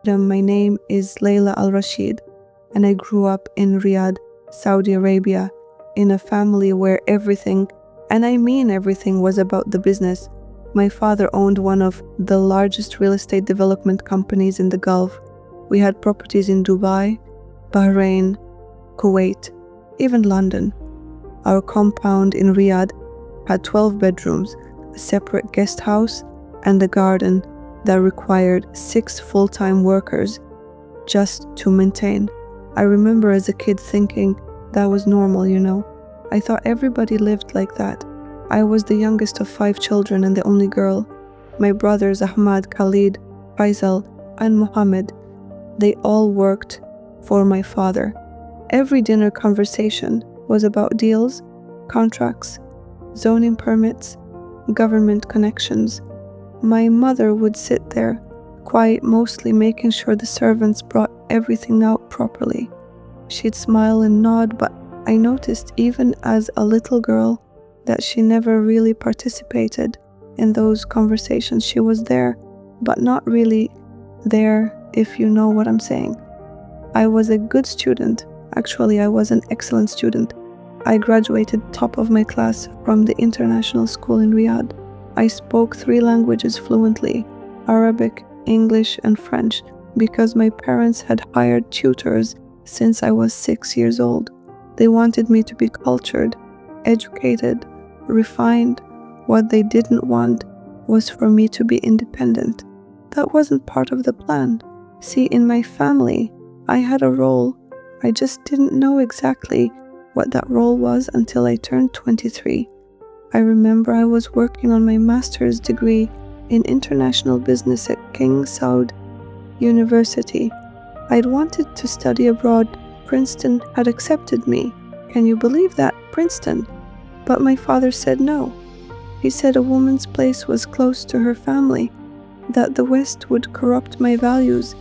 My name is Layla Al Rashid, and I grew up in Riyadh, Saudi Arabia, in a family where everything, and I mean everything, was about the business. My father owned one of the largest real estate development companies in the Gulf. We had properties in Dubai, Bahrain, Kuwait, even London. Our compound in Riyadh had 12 bedrooms, a separate guest house, and a garden that required 6 full-time workers just to maintain. I remember as a kid thinking that was normal, I thought everybody lived like that. I was the youngest of 5 children and the only girl. My brothers Ahmad, Khalid, Faisal, and Mohammed, they all worked for my father. Every dinner conversation was about deals, contracts, zoning permits, government connections. My mother would sit there, quiet mostly, making sure the servants brought everything out properly. She'd smile and nod, but I noticed even as a little girl that she never really participated in those conversations. She was there, but not really there, if you know what I'm saying. I was a good student. Actually, I was an excellent student. I graduated top of my class from the international school in Riyadh. I spoke 3 languages fluently, Arabic, English, and French, because my parents had hired tutors since I was 6 years old. They wanted me to be cultured, educated, refined. What they didn't want was for me to be independent. That wasn't part of the plan. See, in my family, I had a role. I just didn't know exactly what that role was until I turned 23. I remember I was working on my master's degree in international business at King Saud University. I'd wanted to study abroad. Princeton had accepted me. Can you believe that? Princeton. But my father said no. He said a woman's place was close to her family, that the West would corrupt my values,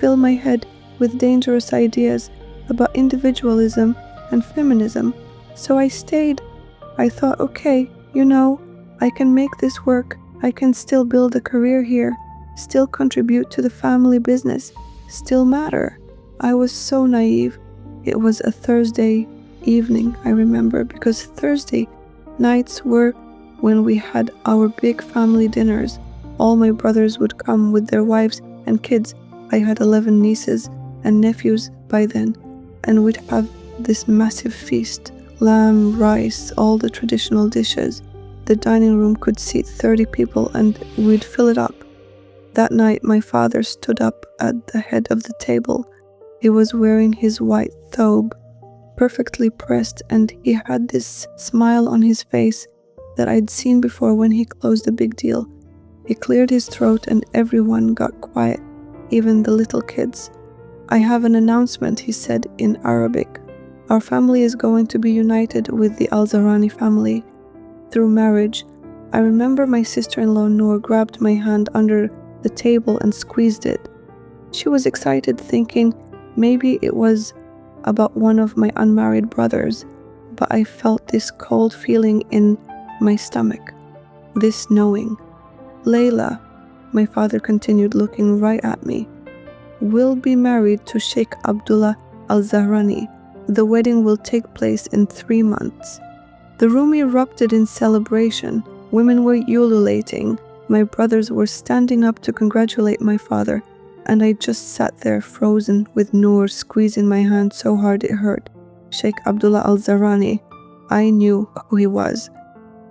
fill my head with dangerous ideas about individualism and feminism. So I stayed. I thought, okay, I can make this work. I can still build a career here, still contribute to the family business, still matter. I was so naive. It was a Thursday evening, I remember, because Thursday nights were when we had our big family dinners. All my brothers would come with their wives and kids. I had 11 nieces and nephews by then, and we'd have this massive feast, lamb, rice, all the traditional dishes. The dining room could seat 30 people and we'd fill it up. That night, my father stood up at the head of the table. He was wearing his white thobe, perfectly pressed, and he had this smile on his face that I'd seen before when he closed a big deal. He cleared his throat and everyone got quiet, even the little kids. I have an announcement, he said in Arabic. Our family is going to be united with the Al-Zarani family through marriage. I remember my sister-in-law Noor grabbed my hand under the table and squeezed it. She was excited, thinking maybe it was about one of my unmarried brothers, but I felt this cold feeling in my stomach, this knowing. Layla, my father continued, looking right at me, will be married to Sheikh Abdullah Al-Zahrani. The wedding will take place in 3 months. The room erupted in celebration. Women were ululating. My brothers were standing up to congratulate my father, and I just sat there frozen with Noor squeezing my hand so hard it hurt. Sheikh Abdullah Al-Zahrani, I knew who he was.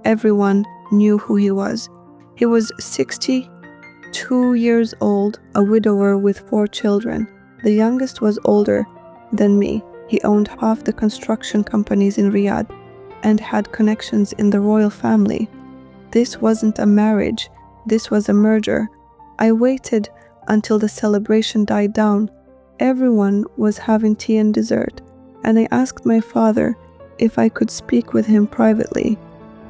Everyone knew who he was. He was 62 years old, a widower with 4 children. The youngest was older than me. He owned half the construction companies in Riyadh and had connections in the royal family. This wasn't a marriage. This was a merger. I waited until the celebration died down. Everyone was having tea and dessert, and I asked my father if I could speak with him privately.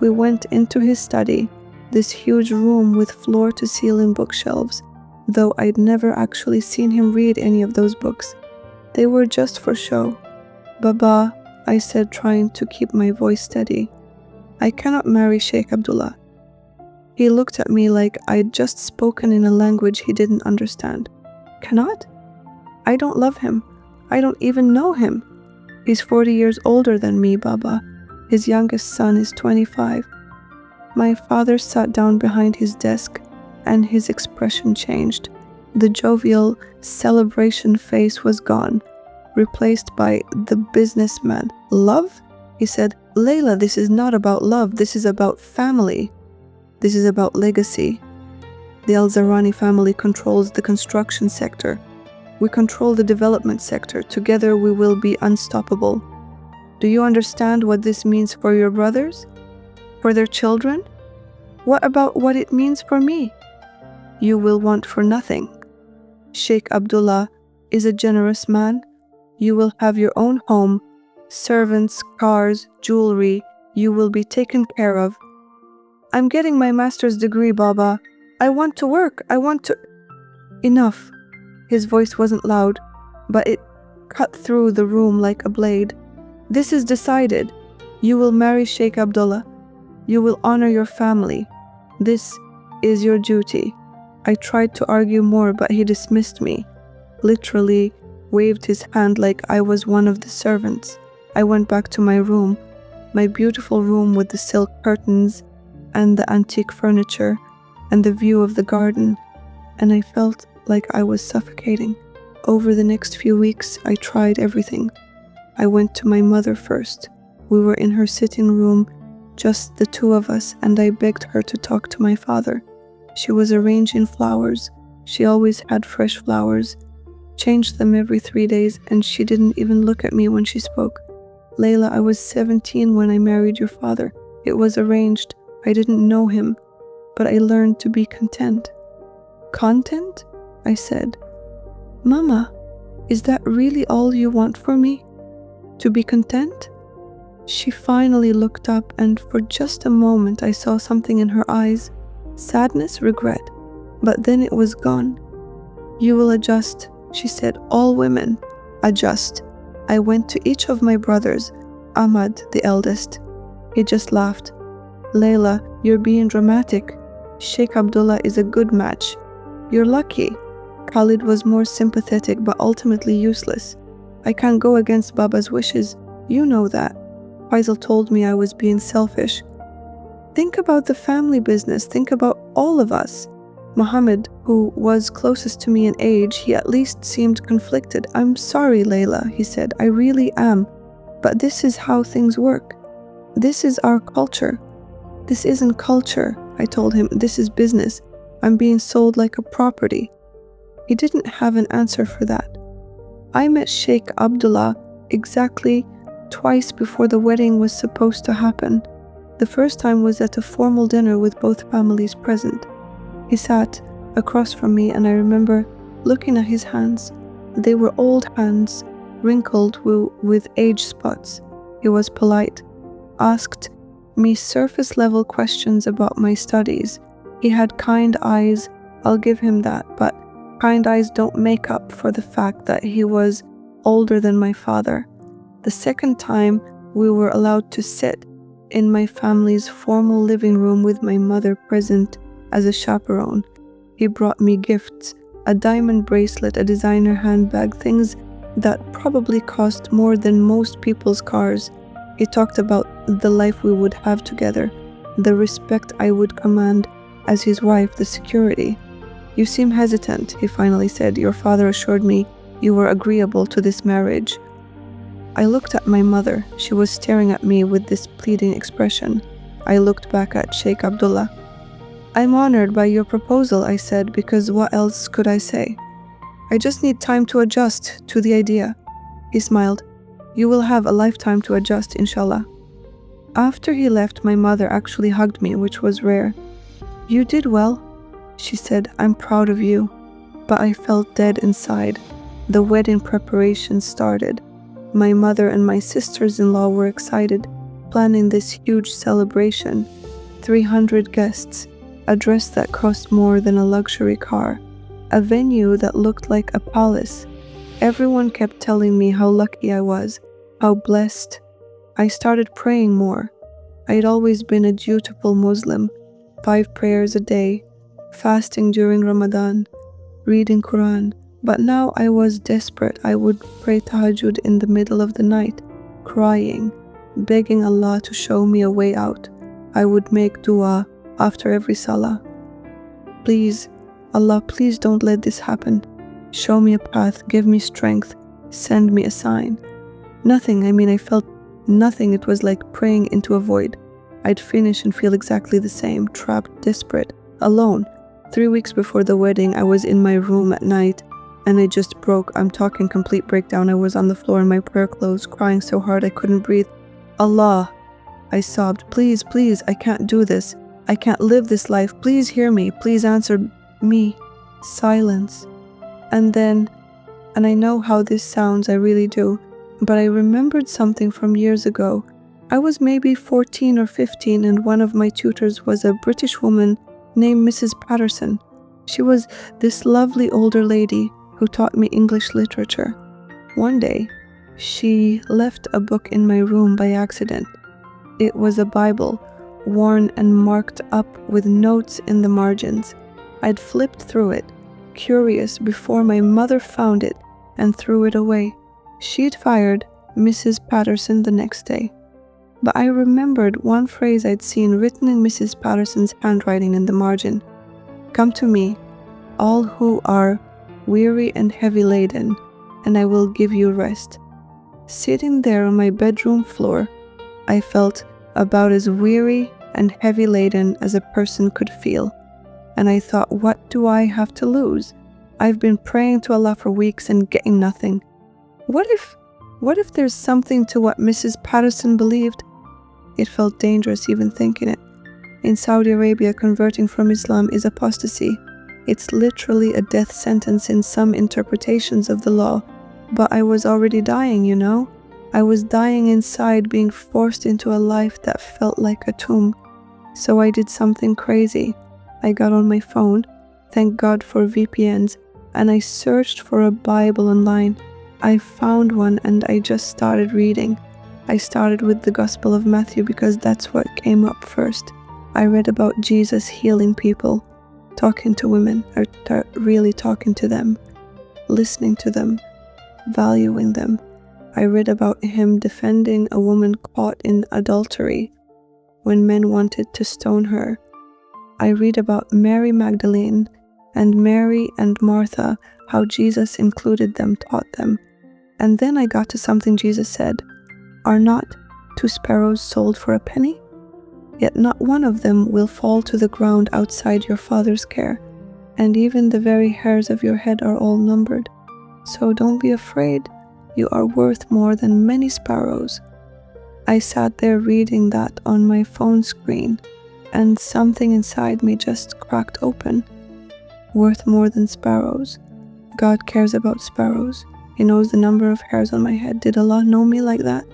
We went into his study, this huge room with floor-to-ceiling bookshelves, though I'd never actually seen him read any of those books. They were just for show. Baba, I said, trying to keep my voice steady, I cannot marry Sheikh Abdullah. He looked at me like I'd just spoken in a language he didn't understand. cannot? I don't love him. I don't even know him. He's 40 years older than me, Baba. His youngest son is 25. My father sat down behind his desk and his expression changed. The jovial celebration face was gone, replaced by the businessman. Love? He said, Layla, this is not about love. This is about family. This is about legacy. The Al-Zarani family controls the construction sector. We control the development sector. Together we will be unstoppable. Do you understand what this means for your brothers? For their children? What about what it means for me? You will want for nothing. Sheikh Abdullah is a generous man. You will have your own home, servants, cars, jewelry. You will be taken care of. I'm getting my master's degree, Baba. I want to work. I want to... Enough. His voice wasn't loud, but it cut through the room like a blade. This is decided. You will marry Sheikh Abdullah. You will honor your family. This is your duty. I tried to argue more, but he dismissed me. Literally waved his hand like I was one of the servants. I went back to my room, my beautiful room with the silk curtains and the antique furniture and the view of the garden, and I felt like I was suffocating. Over the next few weeks, I tried everything. I went to my mother first. We were in her sitting room, just the two of us, and I begged her to talk to my father. She was arranging flowers. She always had fresh flowers, changed them every 3 days, and she didn't even look at me when she spoke. Layla, I was 17 when I married your father. It was arranged. I didn't know him, but I learned to be content. Content? I said. Mama, is that really all you want for me? To be content? She finally looked up, and for just a moment I saw something in her eyes. Sadness, regret. But then it was gone. You will adjust, she said. All women adjust. I went to each of my brothers, Ahmad, the eldest. He just laughed. Layla, you're being dramatic. Sheikh Abdullah is a good match. You're lucky. Khalid was more sympathetic but ultimately useless. I can't go against Baba's wishes. You know that. Faisal told me I was being selfish. Think about the family business. Think about all of us. Muhammad, who was closest to me in age, he at least seemed conflicted. I'm sorry, Layla, he said. I really am. But this is how things work. This is our culture. This isn't culture, I told him. This is business. I'm being sold like a property. He didn't have an answer for that. I met Sheikh Abdullah exactly twice before the wedding was supposed to happen. The first time was at a formal dinner with both families present. He sat across from me, and I remember looking at his hands. They were old hands, wrinkled with age spots. He was polite, asked me surface-level questions about my studies. He had kind eyes, I'll give him that, but kind eyes don't make up for the fact that he was older than my father. The second time, we were allowed to sit in my family's formal living room with my mother present as a chaperone. He brought me gifts, a diamond bracelet, a designer handbag, things that probably cost more than most people's cars. He talked about the life we would have together, the respect I would command as his wife, the security. You seem hesitant, he finally said. Your father assured me you were agreeable to this marriage. I looked at my mother. She was staring at me with this pleading expression. I looked back at Sheikh Abdullah. I'm honored by your proposal, I said, because what else could I say? I just need time to adjust to the idea. He smiled. You will have a lifetime to adjust, inshallah. After he left, my mother actually hugged me, which was rare. You did well, she said. I'm proud of you. But I felt dead inside. The wedding preparations started. My mother and my sisters-in-law were excited, planning this huge celebration. 300 guests, a dress that cost more than a luxury car, a venue that looked like a palace. Everyone kept telling me how lucky I was, how blessed. I started praying more. I had always been a dutiful Muslim, 5 prayers a day, fasting during Ramadan, reading Quran, But now I was desperate. I would pray tahajjud in the middle of the night, crying, begging Allah to show me a way out. I would make dua after every salah. Please, Allah, please don't let this happen. Show me a path, give me strength, send me a sign. Nothing, I felt nothing. It was like praying into a void. I'd finish and feel exactly the same, trapped, desperate, alone. 3 weeks before the wedding, I was in my room at night, and I just broke. I'm talking complete breakdown. I was on the floor in my prayer clothes, crying so hard I couldn't breathe. Allah, I sobbed, please, please, I can't do this. I can't live this life. Please hear me. Please answer me. Silence. And I know how this sounds, I really do, but I remembered something from years ago. I was maybe 14 or 15, and one of my tutors was a British woman named Mrs. Patterson. She was this lovely older lady who taught me English literature. One day, she left a book in my room by accident. It was a Bible, worn and marked up with notes in the margins. I'd flipped through it, curious, before my mother found it and threw it away. She'd fired Mrs. Patterson the next day. But I remembered one phrase I'd seen written in Mrs. Patterson's handwriting in the margin. Come to me, all who are weary and heavy laden, and I will give you rest. Sitting there on my bedroom floor, I felt about as weary and heavy laden as a person could feel. And I thought, what do I have to lose? I've been praying to Allah for weeks and getting nothing. What if there's something to what Mrs. Patterson believed? It felt dangerous even thinking it. In Saudi Arabia, converting from Islam is apostasy. It's literally a death sentence in some interpretations of the law. But I was already dying, I was dying inside, being forced into a life that felt like a tomb. So I did something crazy. I got on my phone, thank God for VPNs, and I searched for a Bible online. I found one and I just started reading. I started with the Gospel of Matthew because that's what came up first. I read about Jesus healing people, talking to women, or really talking to them, listening to them, valuing them. I read about him defending a woman caught in adultery when men wanted to stone her. I read about Mary Magdalene and Mary and Martha, how Jesus included them, taught them. And then I got to something Jesus said. Are not 2 sparrows sold for a penny? Yet not one of them will fall to the ground outside your Father's care, and even the very hairs of your head are all numbered. So don't be afraid, you are worth more than many sparrows. I sat there reading that on my phone screen, and something inside me just cracked open. Worth more than sparrows. God cares about sparrows. He knows the number of hairs on my head. Did Allah know me like that?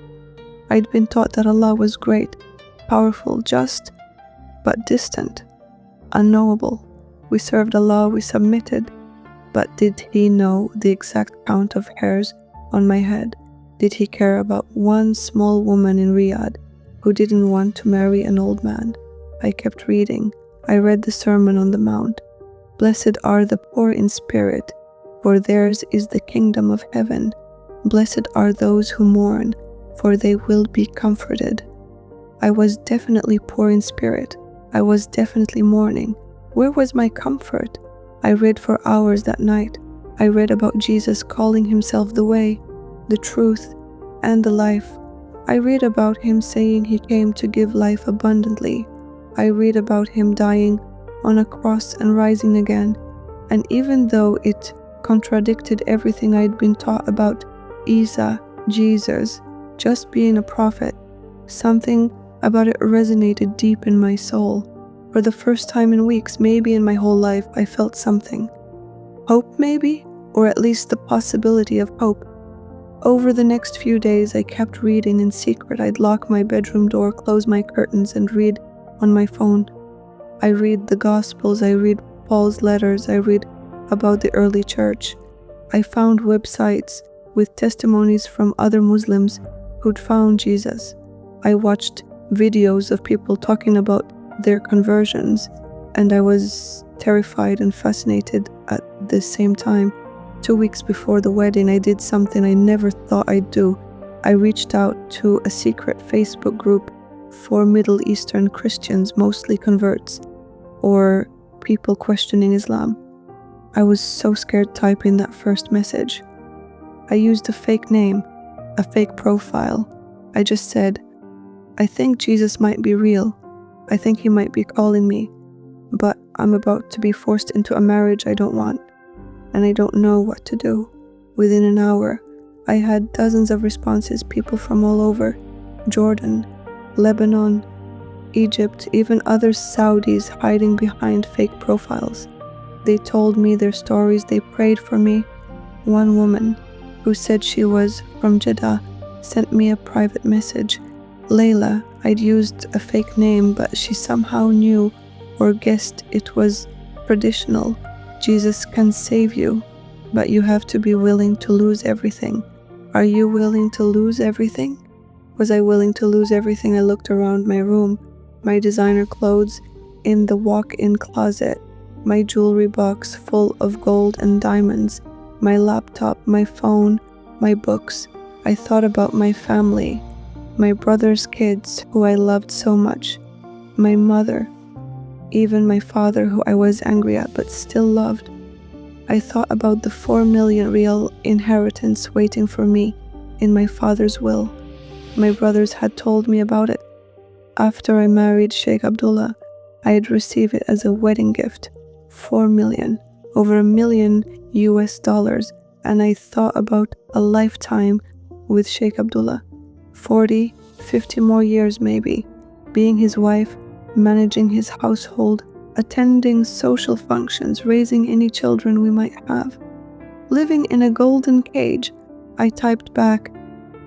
I'd been taught that Allah was great, powerful, just, but distant, unknowable. We served Allah, we submitted, but did He know the exact count of hairs on my head? Did He care about one small woman in Riyadh who didn't want to marry an old man? I kept reading. I read the Sermon on the Mount. Blessed are the poor in spirit, for theirs is the kingdom of heaven. Blessed are those who mourn, for they will be comforted. I was definitely poor in spirit. I was definitely mourning. Where was my comfort? I read for hours that night. I read about Jesus calling Himself the way, the truth, and the life. I read about Him saying He came to give life abundantly. I read about Him dying on a cross and rising again. And even though it contradicted everything I'd been taught about Isa, Jesus, just being a prophet, something about it resonated deep in my soul. For the first time in weeks, maybe in my whole life, I felt something. Hope maybe, or at least the possibility of hope. Over the next few days, I kept reading in secret. I'd lock my bedroom door, close my curtains, and read on my phone. I read the Gospels, I read Paul's letters, I read about the early church. I found websites with testimonies from other Muslims who'd found Jesus. I watched videos of people talking about their conversions, and I was terrified and fascinated at the same time. 2 weeks before the wedding, I did something I never thought I'd do. I reached out to a secret Facebook group for Middle Eastern Christians, mostly converts, or people questioning Islam. I was so scared typing that first message. I used a fake name, a fake profile. I just said, I think Jesus might be real. I think he might be calling me, but I'm about to be forced into a marriage I don't want, and I don't know what to do. Within an hour, I had dozens of responses, people from all over, Jordan, Lebanon, Egypt, even other Saudis hiding behind fake profiles. They told me their stories, they prayed for me. One woman, who said she was from Jeddah, sent me a private message. Layla, I'd used a fake name, but she somehow knew or guessed it was traditional. Jesus can save you, but you have to be willing to lose everything. Are you willing to lose everything? Was I willing to lose everything? I looked around my room, my designer clothes in the walk-in closet, my jewelry box full of gold and diamonds, my laptop, my phone, my books. I thought about my family, my brother's kids, who I loved so much, my mother, even my father, who I was angry at but still loved. I thought about the 4 million real inheritance waiting for me in my father's will. My brothers had told me about it. After I married Sheikh Abdullah, I had received it as a wedding gift, 4 million, over $1 million US, and I thought about a lifetime with Sheikh Abdullah, 40, 50 more years maybe, being his wife, managing his household, attending social functions, raising any children we might have. Living in a golden cage. I typed back,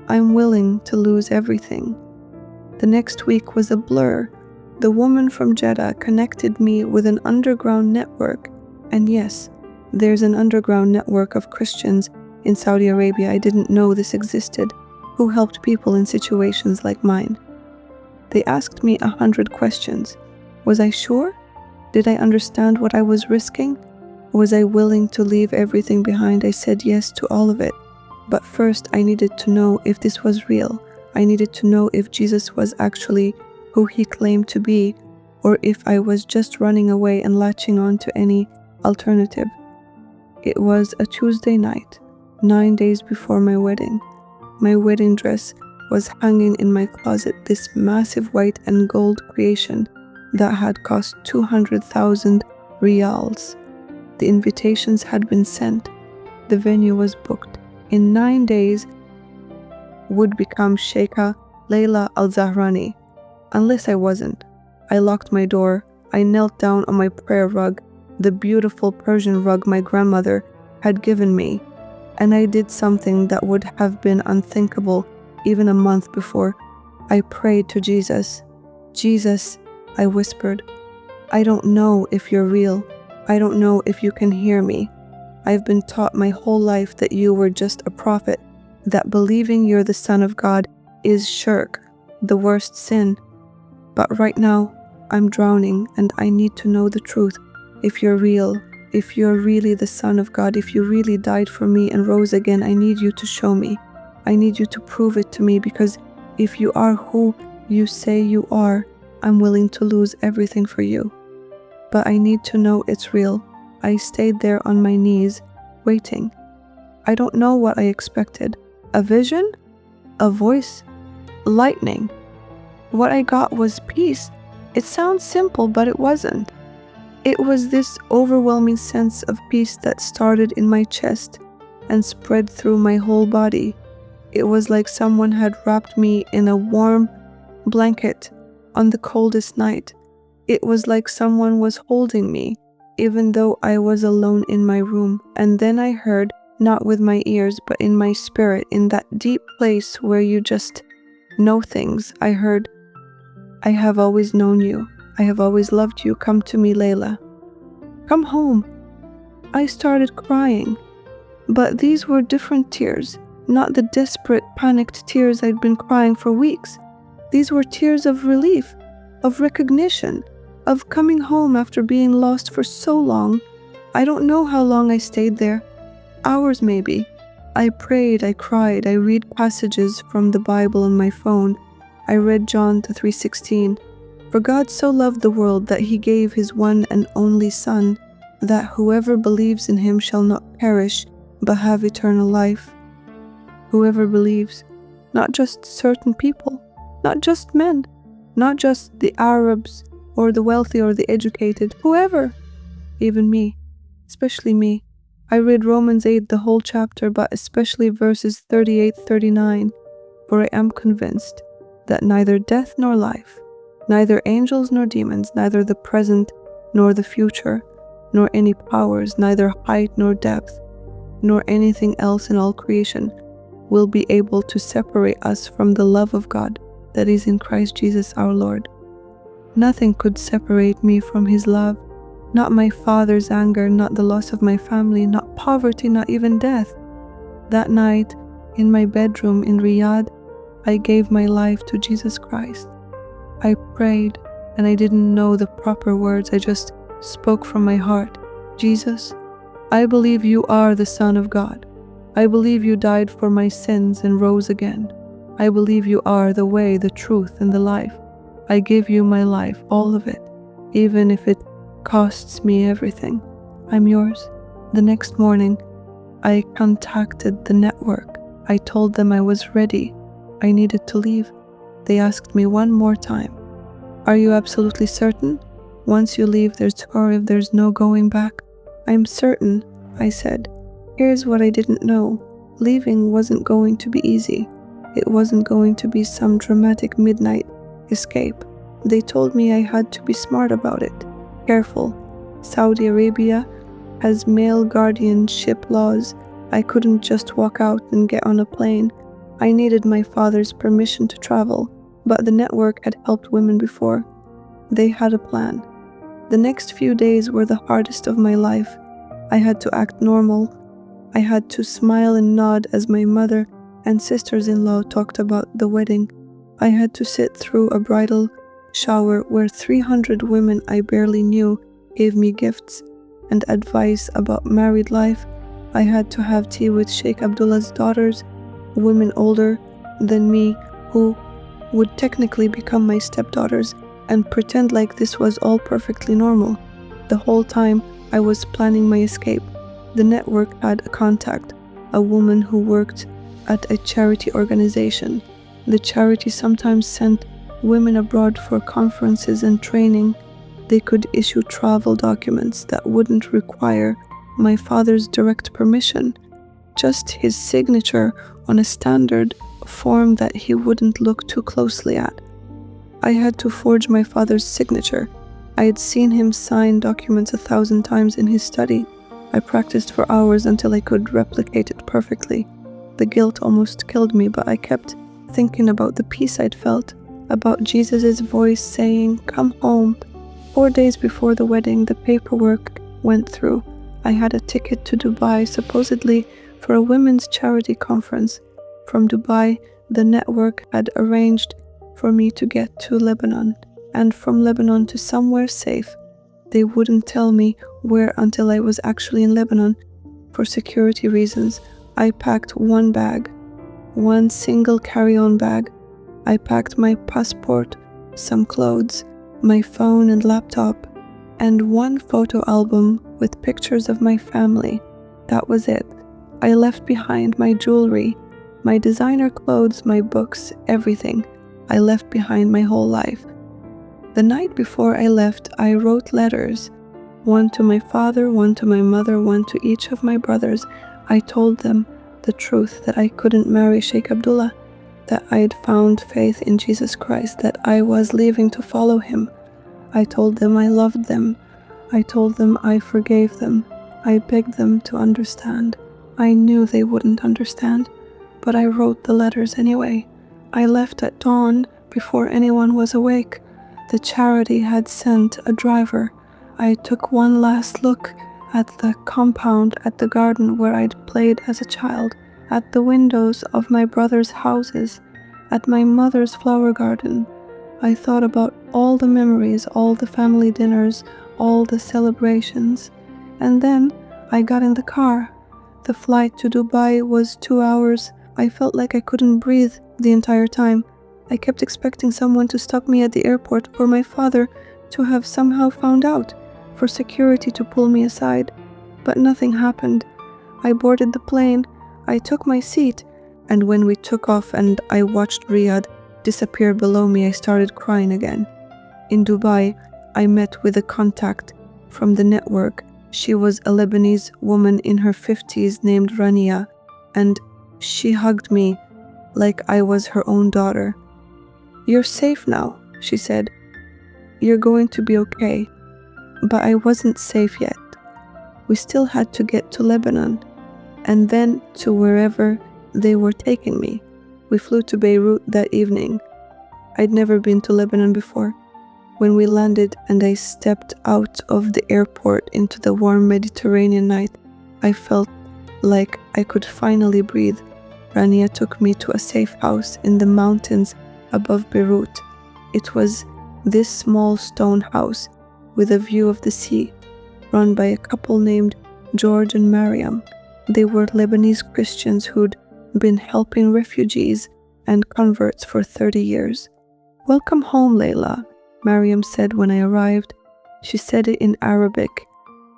I'm willing to lose everything. The next week was a blur. The woman from Jeddah connected me with an underground network. And yes, there's an underground network of Christians in Saudi Arabia. I didn't know this existed, who helped people in situations like mine. They asked me 100 questions. Was I sure? Did I understand what I was risking? Was I willing to leave everything behind? I said yes to all of it. But first, I needed to know if this was real. I needed to know if Jesus was actually who he claimed to be, or if I was just running away and latching on to any alternative. It was a Tuesday night, 9 days before my wedding. My wedding dress was hanging in my closet, this massive white and gold creation that had cost 200,000 riyals. The invitations had been sent. The venue was booked. In 9 days would become Sheikha Layla Al-Zahrani. Unless I wasn't. I locked my door. I knelt down on my prayer rug, the beautiful Persian rug my grandmother had given me, and I did something that would have been unthinkable even a month before. I prayed to Jesus. Jesus, I whispered, I don't know if you're real. I don't know if you can hear me. I've been taught my whole life that you were just a prophet, that believing you're the Son of God is shirk, the worst sin. But right now, I'm drowning and I need to know the truth. If you're real, if you're really the Son of God, if you really died for me and rose again, I need you to show me. I need you to prove it to me, because if you are who you say you are, I'm willing to lose everything for you. But I need to know it's real. I stayed there on my knees, waiting. I don't know what I expected. A vision? A voice? Lightning. What I got was peace. It sounds simple, but it wasn't. It was this overwhelming sense of peace that started in my chest and spread through my whole body. It was like someone had wrapped me in a warm blanket on the coldest night. It was like someone was holding me, even though I was alone in my room. And then I heard, not with my ears, but in my spirit, in that deep place where you just know things, I heard, I have always known you. I have always loved you. Come to me, Layla. Come home. I started crying. But these were different tears, not the desperate, panicked tears I'd been crying for weeks. These were tears of relief, of recognition, of coming home after being lost for so long. I don't know how long I stayed there. hours maybe. I prayed, I cried, I read passages from the Bible on my phone. I read John 3:16. For God so loved the world that he gave his one and only Son, that whoever believes in him shall not perish, but have eternal life. Whoever believes, not just certain people, not just men, not just the Arabs or the wealthy or the educated, whoever, even me, especially me. I read Romans 8, the whole chapter, but especially verses 38-39, for I am convinced that neither death nor life, neither angels nor demons, neither the present nor the future, nor any powers, neither height nor depth, nor anything else in all creation will be able to separate us from the love of God that is in Christ Jesus our Lord. Nothing could separate me from his love, not my father's anger, not the loss of my family, not poverty, not even death. That night, in my bedroom in Riyadh, I gave my life to Jesus Christ. I prayed, and I didn't know the proper words. I just spoke from my heart. Jesus, I believe you are the Son of God. I believe you died for my sins and rose again. I believe you are the way, the truth, and the life. I give you my life, all of it, even if it costs me everything. I'm yours. The next morning, I contacted the network. I told them I was ready. I needed to leave. They asked me one more time, are you absolutely certain? Once you leave, there's no going back. I'm certain, I said. Here's what I didn't know. Leaving wasn't going to be easy. It wasn't going to be some dramatic midnight escape. They told me I had to be smart about it. Careful. Saudi Arabia has male guardianship laws. I couldn't just walk out and get on a plane. I needed my father's permission to travel, but the network had helped women before. They had a plan. The next few days were the hardest of my life. I had to act normal. I had to smile and nod as my mother and sisters-in-law talked about the wedding. I had to sit through a bridal shower where 300 women I barely knew gave me gifts and advice about married life. I had to have tea with Sheikh Abdullah's daughters, women older than me who would technically become my stepdaughters, and pretend like this was all perfectly normal. The whole time I was planning my escape, the network had a contact, a woman who worked at a charity organization. The charity sometimes sent women abroad for conferences and training. They could issue travel documents that wouldn't require my father's direct permission, just his signature on a standard form that he wouldn't look too closely at. I had to forge my father's signature. I had seen him sign documents 1,000 times in his study. I practiced for hours until I could replicate it perfectly. The guilt almost killed me, but I kept thinking about the peace I'd felt, about Jesus' voice saying, "Come home." 4 days before the wedding, the paperwork went through. I had a ticket to Dubai, supposedly for a women's charity conference. From Dubai, the network had arranged for me to get to Lebanon, and from Lebanon to somewhere safe. They wouldn't tell me where until I was actually in Lebanon. For security reasons, I packed one bag, one single carry-on bag. I packed my passport, some clothes, my phone and laptop, and one photo album with pictures of my family. That was it. I left behind my jewelry, my designer clothes, my books, everything. I left behind my whole life. The night before I left, I wrote letters, one to my father, one to my mother, one to each of my brothers. I told them the truth, that I couldn't marry Sheikh Abdullah, that I had found faith in Jesus Christ, that I was leaving to follow him. I told them I loved them. I told them I forgave them. I begged them to understand. I knew they wouldn't understand, but I wrote the letters anyway. I left at dawn before anyone was awake. The charity had sent a driver. I took one last look at the compound, at the garden where I'd played as a child, at the windows of my brother's houses, at my mother's flower garden. I thought about all the memories, all the family dinners, all the celebrations. And then I got in the car. The flight to Dubai was 2 hours. I felt like I couldn't breathe the entire time. I kept expecting someone to stop me at the airport, for my father to have somehow found out, for security to pull me aside. But nothing happened. I boarded the plane, I took my seat, and when we took off and I watched Riyadh disappear below me, I started crying again. In Dubai, I met with a contact from the network. She was a Lebanese woman in her 50s named Rania, and she hugged me like I was her own daughter. "You're safe now," she said. "You're going to be okay." But I wasn't safe yet. We still had to get to Lebanon, and then to wherever they were taking me. We flew to Beirut that evening. I'd never been to Lebanon before. When we landed and I stepped out of the airport into the warm Mediterranean night, I felt like I could finally breathe. Rania took me to a safe house in the mountains above Beirut. It was this small stone house with a view of the sea, run by a couple named George and Mariam. They were Lebanese Christians who'd been helping refugees and converts for 30 years. "Welcome home, Layla," Mariam said when I arrived. She said it in Arabic,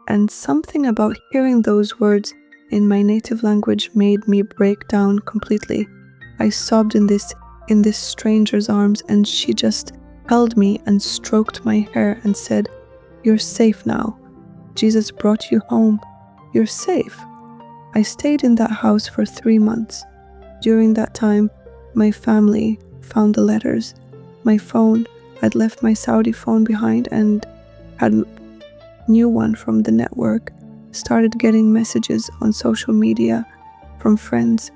and something about hearing those words in my native language made me break down completely. I sobbed in this stranger's arms, and she just held me and stroked my hair and said, "You're safe now. Jesus brought you home. You're safe." I stayed in that house for 3 months. During that time, my family found the letters. My phone, I'd left my Saudi phone behind and had a new one from the network. Started getting messages on social media from friends,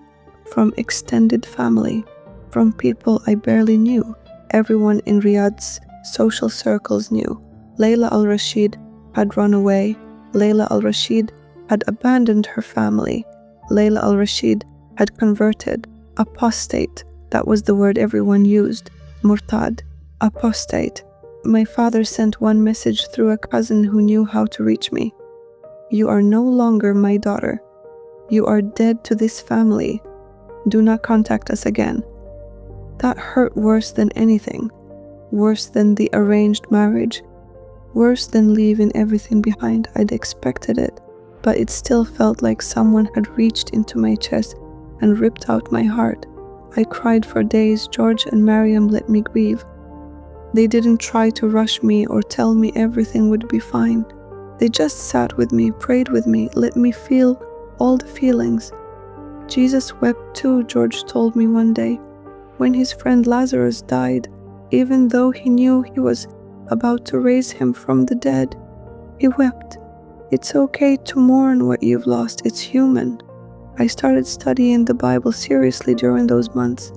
from extended family, from people I barely knew. Everyone in Riyadh's social circles knew. Layla al-Rashid had run away. Layla al-Rashid had abandoned her family. Layla al-Rashid had converted. Apostate, that was the word everyone used. Murtad, apostate. My father sent one message through a cousin who knew how to reach me. "You are no longer my daughter. You are dead to this family. Do not contact us again." That hurt worse than anything. Worse than the arranged marriage. Worse than leaving everything behind. I'd expected it, but it still felt like someone had reached into my chest and ripped out my heart. I cried for days. George and Mariam let me grieve. They didn't try to rush me or tell me everything would be fine. They just sat with me, prayed with me, let me feel all the feelings. Jesus wept too, George told me one day, when his friend Lazarus died, even though he knew he was about to raise him from the dead. He wept. It's okay to mourn what you've lost. It's human. I started studying the Bible seriously during those months.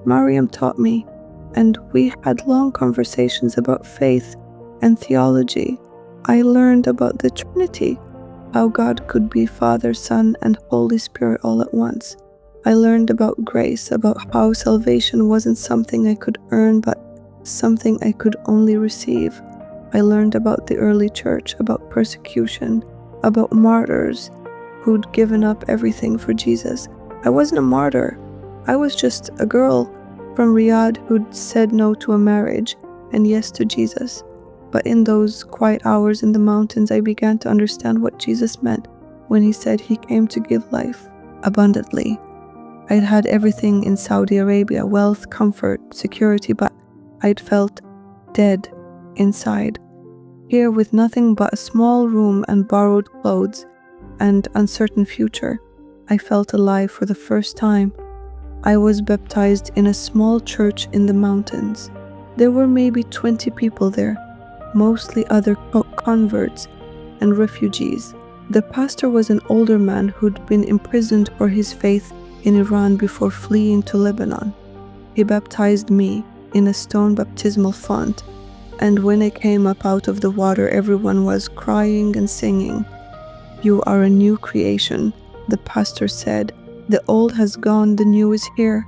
Mariam taught me, and we had long conversations about faith and theology. I learned about the Trinity, how God could be Father, Son, and Holy Spirit all at once. I learned about grace, about how salvation wasn't something I could earn, but something I could only receive. I learned about the early church, about persecution, about martyrs who'd given up everything for Jesus. I wasn't a martyr. I was just a girl from Riyadh who'd said no to a marriage and yes to Jesus. But in those quiet hours in the mountains, I began to understand what Jesus meant when he said he came to give life abundantly. I'd had everything in Saudi Arabia, wealth, comfort, security, but I'd felt dead inside. Here, with nothing but a small room and borrowed clothes and uncertain future, I felt alive for the first time. I was baptized in a small church in the mountains. There were maybe 20 people there, mostly other converts and refugees. The pastor was an older man who'd been imprisoned for his faith in Iran before fleeing to Lebanon. He baptized me in a stone baptismal font, and when I came up out of the water, everyone was crying and singing. "You are a new creation," the pastor said. "The old has gone, the new is here."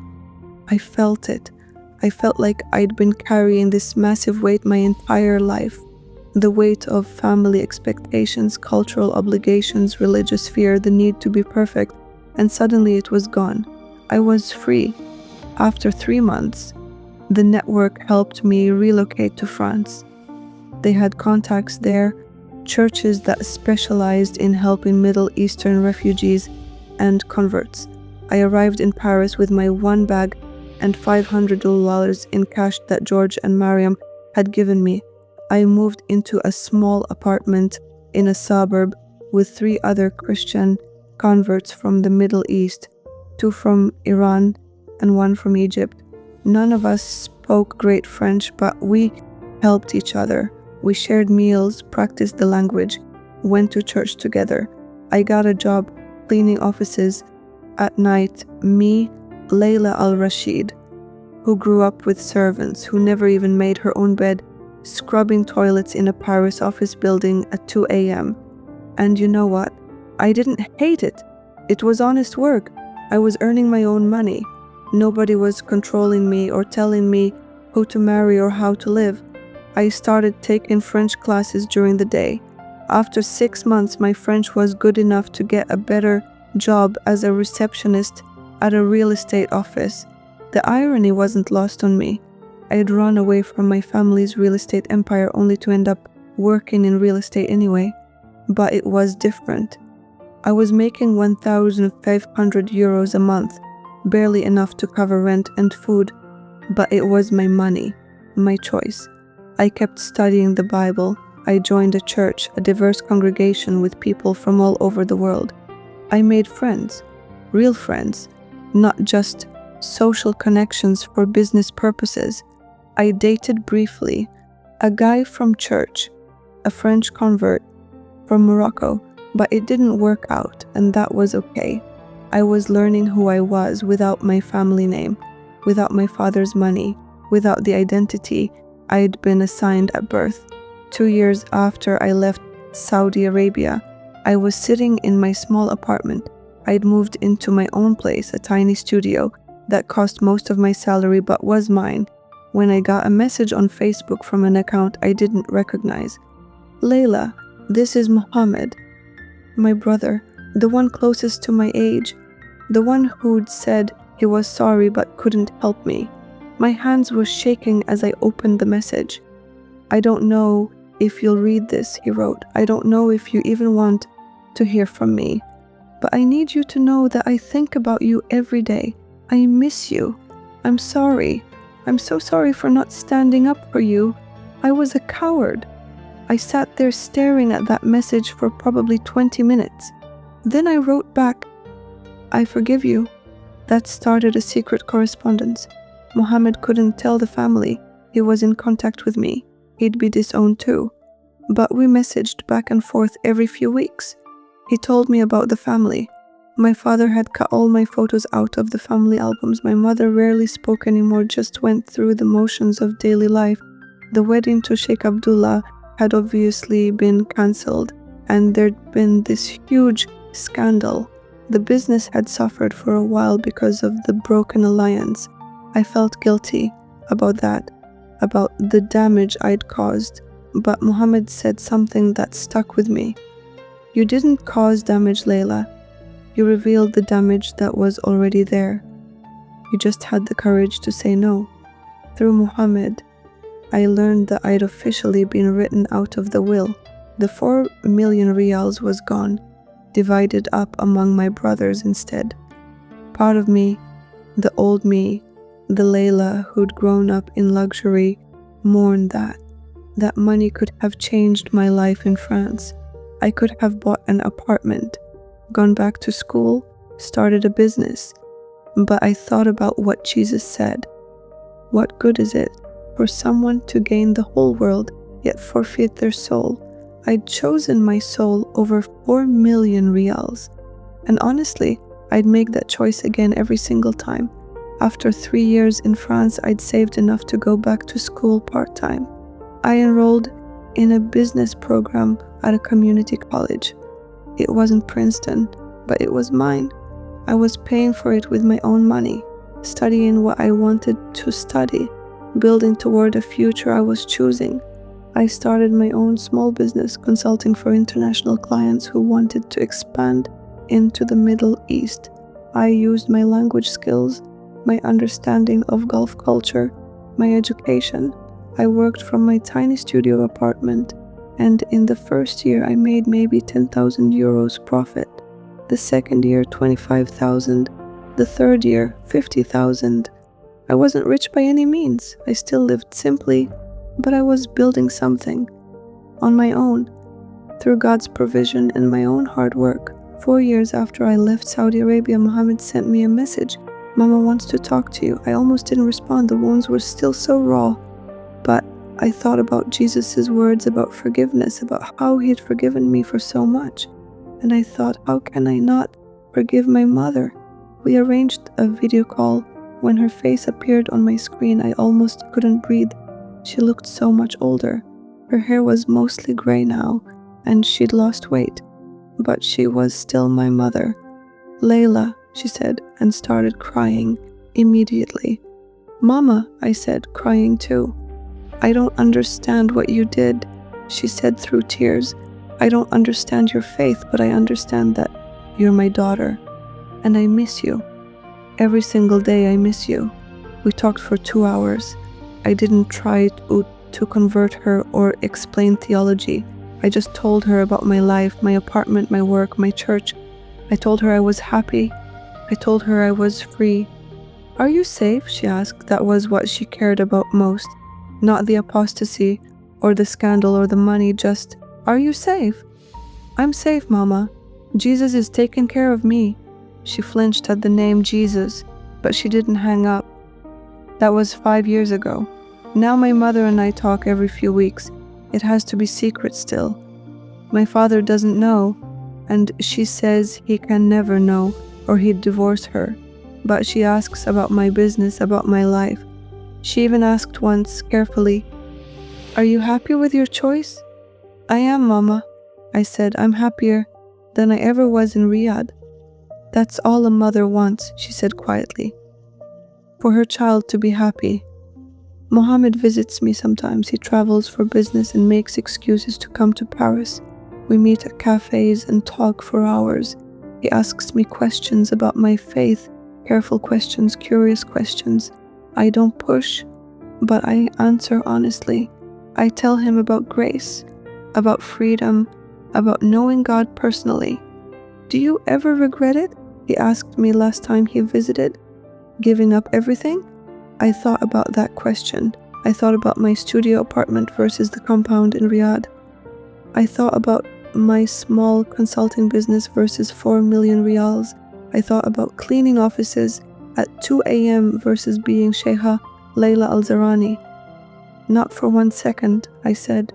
I felt it. I felt like I'd been carrying this massive weight my entire life. The weight of family expectations, cultural obligations, religious fear, the need to be perfect, and suddenly it was gone. I was free. After 3 months, the network helped me relocate to France. They had contacts there, churches that specialized in helping Middle Eastern refugees and converts. I arrived in Paris with my one bag and $500 in cash that George and Mariam had given me. I moved into a small apartment in a suburb with 3 other Christian converts from the Middle East, 2 from Iran and 1 from Egypt. None of us spoke great French, but we helped each other. We shared meals, practiced the language, went to church together. I got a job cleaning offices at night. Me, Layla Al-Rashid, who grew up with servants, who never even made her own bed, scrubbing toilets in a Paris office building at 2 a.m. And you know what? I didn't hate it. It was honest work. I was earning my own money. Nobody was controlling me or telling me who to marry or how to live. I started taking French classes during the day. After 6 months, my French was good enough to get a better job as a receptionist at a real estate office. The irony wasn't lost on me. I had run away from my family's real estate empire only to end up working in real estate anyway. But it was different. I was making 1,500 euros a month, barely enough to cover rent and food, but it was my money, my choice. I kept studying the Bible. I joined a church, a diverse congregation with people from all over the world. I made friends, real friends, not just social connections for business purposes. I dated briefly a guy from church, a French convert from Morocco, but it didn't work out, and that was okay. I was learning who I was without my family name, without my father's money, without the identity I'd been assigned at birth. 2 years after I left Saudi Arabia, I was sitting in my small apartment. I'd moved into my own place, a tiny studio that cost most of my salary but was mine, when I got a message on Facebook from an account I didn't recognize. "Layla, this is Mohammed, my brother, the one closest to my age, the one who'd said he was sorry but couldn't help me." My hands were shaking as I opened the message. "I don't know if you'll read this," he wrote. "I don't know if you even want to hear from me, but I need you to know that I think about you every day. I miss you. I'm sorry. I'm so sorry for not standing up for you. I was a coward." I sat there staring at that message for probably 20 minutes. Then I wrote back, "I forgive you." That started a secret correspondence. Mohammed couldn't tell the family he was in contact with me. He'd be disowned too. But we messaged back and forth every few weeks. He told me about the family. My father had cut all my photos out of the family albums. My mother rarely spoke anymore, just went through the motions of daily life. The wedding to Sheikh Abdullah had obviously been cancelled, and there'd been this huge scandal. The business had suffered for a while because of the broken alliance. I felt guilty about that, about the damage I'd caused, but Mohammed said something that stuck with me. "You didn't cause damage, Layla. You revealed the damage that was already there. You just had the courage to say no." Through Mohammed, I learned that I'd officially been written out of the will. The 4 million riyals was gone, divided up among my brothers instead. Part of me, the old me, the Layla who'd grown up in luxury, mourned that money could have changed my life in France. I could have bought an apartment, gone back to school, started a business. But I thought about what Jesus said. What good is it for someone to gain the whole world yet forfeit their soul? I'd chosen my soul over 4 million riyals. And honestly, I'd make that choice again every single time. After 3 years in France, I'd saved enough to go back to school part-time. I enrolled in a business program at a community college. It wasn't Princeton, but it was mine. I was paying for it with my own money, studying what I wanted to study, building toward a future I was choosing. I started my own small business consulting for international clients who wanted to expand into the Middle East. I used my language skills, my understanding of Gulf culture, my education. I worked from my tiny studio apartment, and in the first year I made maybe 10,000 euros profit. The second year, 25,000. The third year, 50,000. I wasn't rich by any means. I still lived simply, but I was building something on my own, through God's provision and my own hard work. 4 years after I left Saudi Arabia, Mohammed sent me a message. Mama wants to talk to you. I almost didn't respond. The wounds were still so raw. But I thought about Jesus' words about forgiveness, about how he'd forgiven me for so much. And I thought, how can I not forgive my mother? We arranged a video call. When her face appeared on my screen, I almost couldn't breathe. She looked so much older. Her hair was mostly gray now, and she'd lost weight. But she was still my mother. Layla, she said, and started crying immediately. Mama, I said, crying too. I don't understand what you did, she said through tears. I don't understand your faith, but I understand that you're my daughter, and I miss you. Every single day I miss you. We talked for 2 hours. I didn't try to convert her or explain theology. I just told her about my life, my apartment, my work, my church. I told her I was happy. I told her I was free. Are you safe? She asked. That was what she cared about most. Not the apostasy or the scandal or the money, just, are you safe? I'm safe, Mama. Jesus is taking care of me. She flinched at the name Jesus, but she didn't hang up. That was 5 years ago. Now my mother and I talk every few weeks. It has to be secret still. My father doesn't know, and she says he can never know, or he'd divorce her. But she asks about my business, about my life. She even asked once, carefully, are you happy with your choice? I am, Mama. I said, I'm happier than I ever was in Riyadh. That's all a mother wants, she said quietly. For her child to be happy. Mohammed visits me sometimes. He travels for business and makes excuses to come to Paris. We meet at cafes and talk for hours. He asks me questions about my faith, careful questions, curious questions. I don't push, but I answer honestly. I tell him about grace, about freedom, about knowing God personally. Do you ever regret it? He asked me last time he visited. Giving up everything? I thought about that question. I thought about my studio apartment versus the compound in Riyadh. I thought about my small consulting business versus 4 million riyals. I thought about cleaning offices at 2 a.m. versus being Sheikha Layla Al-Zarani. Not for 1 second, I said.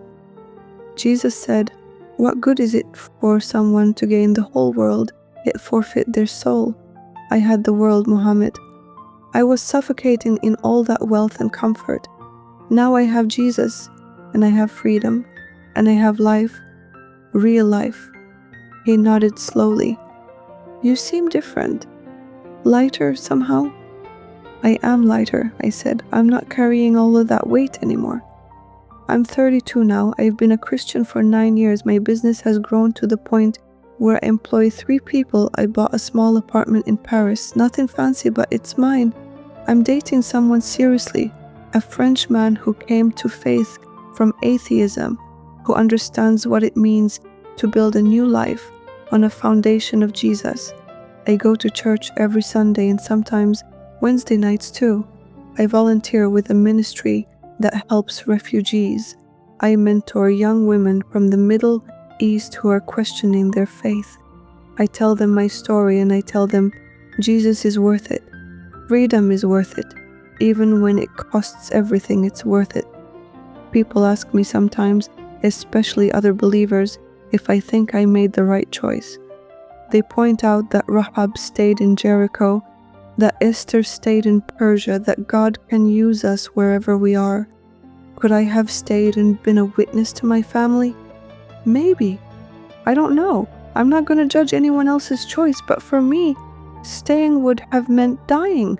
Jesus said, what good is it for someone to gain the whole world, yet forfeit their soul? I had the world, Muhammad. I was suffocating in all that wealth and comfort. Now I have Jesus, and I have freedom, and I have life, real life. He nodded slowly. You seem different. Lighter somehow? I am lighter, I said. I'm not carrying all of that weight anymore. I'm 32 now. I've been a Christian for 9 years. My business has grown to the point where I employ 3 people. I bought a small apartment in Paris. Nothing fancy, but it's mine. I'm dating someone seriously, a French man who came to faith from atheism, who understands what it means to build a new life on a foundation of Jesus. I go to church every Sunday and sometimes Wednesday nights too. I volunteer with a ministry that helps refugees. I mentor young women from the Middle East who are questioning their faith. I tell them my story and I tell them Jesus is worth it. Freedom is worth it. Even when it costs everything, it's worth it. People ask me sometimes, especially other believers, if I think I made the right choice. They point out that Rahab stayed in Jericho, that Esther stayed in Persia, that God can use us wherever we are. Could I have stayed and been a witness to my family? Maybe. I don't know. I'm not going to judge anyone else's choice, but for me, staying would have meant dying.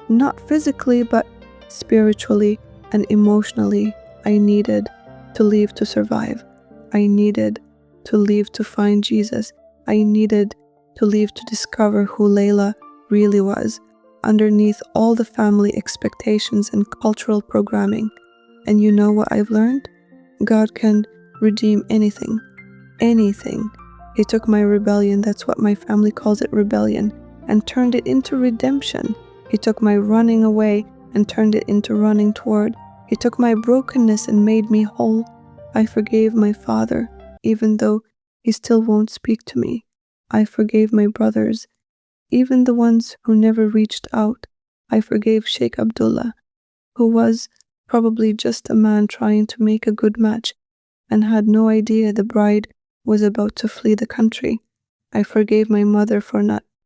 Not physically, but spiritually and emotionally. I needed to leave to survive. I needed to leave to find Jesus. I needed to leave to discover who Layla really was, underneath all the family expectations and cultural programming. And you know what I've learned? God can redeem anything. Anything. He took my rebellion, that's what my family calls it, rebellion, and turned it into redemption. He took my running away and turned it into running toward. He took my brokenness and made me whole. I forgave my father, even though he still won't speak to me. I forgave my brothers, even the ones who never reached out. I forgave Sheikh Abdullah, who was probably just a man trying to make a good match and had no idea the bride was about to flee the country. I forgave my mother for not